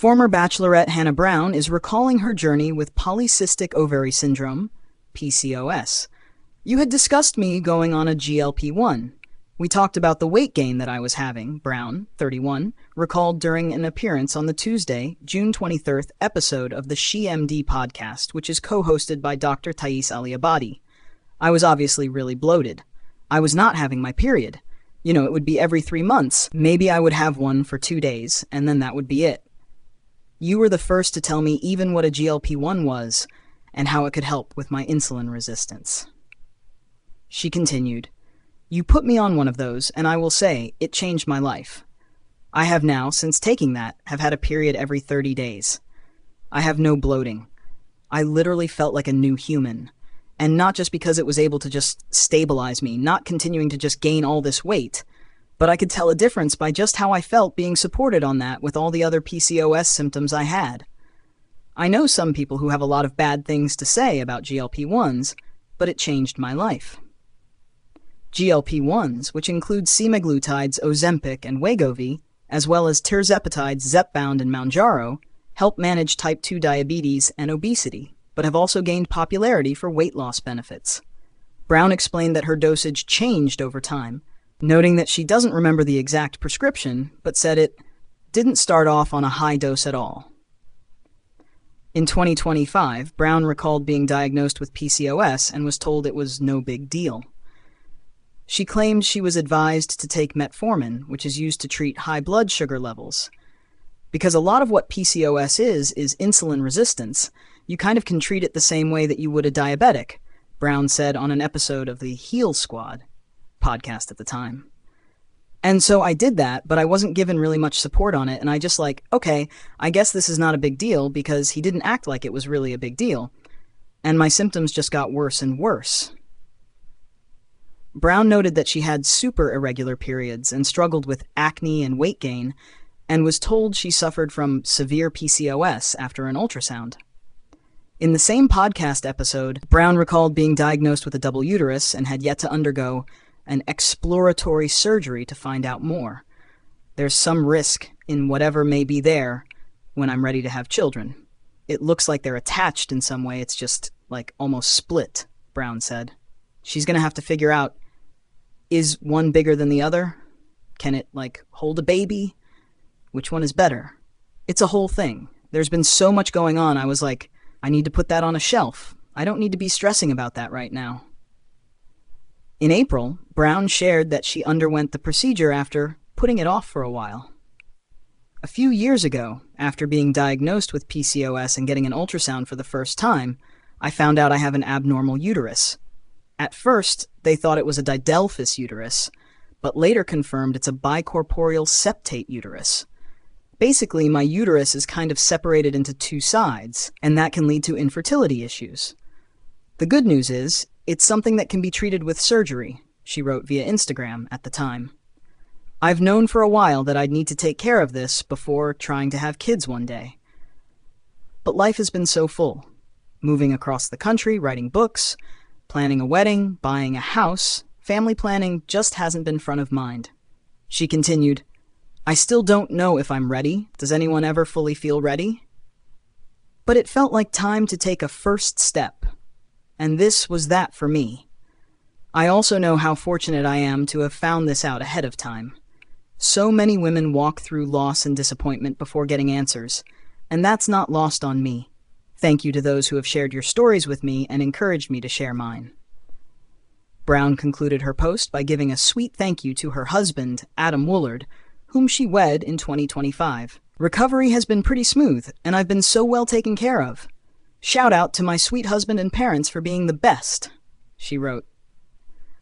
Former Bachelorette Hannah Brown is recalling her journey with polycystic ovary syndrome, PCOS. You had discussed me going on a GLP-1. We talked about the weight gain that I was having, Brown, 31, recalled during an appearance on the Tuesday, June 23rd episode of the SheMD podcast, which is co-hosted by Dr. Thaïs Aliabadi. I was obviously really bloated. I was not having my period. It would be every 3 months. Maybe I would have one for 2 days, and then that would be it. You were the first to tell me even what a GLP-1 was and how it could help with my insulin resistance. She continued, "You put me on one of those, and I will say, it changed my life. I have now, since taking that, have had a period every 30 days. I have no bloating. I literally felt like a new human. And not just because it was able to just stabilize me, not continuing to just gain all this weight, but I could tell a difference by just how I felt being supported on that with all the other PCOS symptoms I had. I know some people who have a lot of bad things to say about GLP-1s, but it changed my life." GLP-1s, which include semaglutides Ozempic and Wegovy, as well as tirzepatides Zepbound and Mounjaro, help manage type 2 diabetes and obesity, but have also gained popularity for weight loss benefits. Brown explained that her dosage changed over time, noting that she doesn't remember the exact prescription, but said it didn't start off on a high dose at all. In 2025, Brown recalled being diagnosed with PCOS and was told it was no big deal. She claimed she was advised to take metformin, which is used to treat high blood sugar levels. Because a lot of what PCOS is insulin resistance, you kind of can treat it the same way that you would a diabetic, Brown said on an episode of the Heal Squad podcast at the time. And so I did that, but I wasn't given really much support on it, and I just okay, I guess this is not a big deal because he didn't act like it was really a big deal. And my symptoms just got worse and worse. Brown noted that she had super irregular periods and struggled with acne and weight gain, and was told she suffered from severe PCOS after an ultrasound. In the same podcast episode, Brown recalled being diagnosed with a double uterus and had yet to undergo an exploratory surgery to find out more. There's some risk in whatever may be there when I'm ready to have children. It looks like they're attached in some way. It's just almost split, Brown said. She's going to have to figure out, is one bigger than the other? Can it hold a baby? Which one is better? It's a whole thing. There's been so much going on. I was I need to put that on a shelf. I don't need to be stressing about that right now. In April, Brown shared that she underwent the procedure after putting it off for a while. A few years ago, after being diagnosed with PCOS and getting an ultrasound for the first time, I found out I have an abnormal uterus. At first, they thought it was a didelphys uterus, but later confirmed it's a bicorporeal septate uterus. Basically, my uterus is kind of separated into 2 sides, and that can lead to infertility issues. The good news is, it's something that can be treated with surgery, she wrote via Instagram at the time. I've known for a while that I'd need to take care of this before trying to have kids one day. But life has been so full. Moving across the country, writing books, planning a wedding, buying a house, family planning just hasn't been front of mind. She continued, "I still don't know if I'm ready. Does anyone ever fully feel ready? But it felt like time to take a first step. And this was that for me. I also know how fortunate I am to have found this out ahead of time. So many women walk through loss and disappointment before getting answers, and that's not lost on me. Thank you to those who have shared your stories with me and encouraged me to share mine." Brown concluded her post by giving a sweet thank you to her husband, Adam Woolard, whom she wed in 2025. "Recovery has been pretty smooth, and I've been so well taken care of. Shout out to my sweet husband and parents for being the best," she wrote.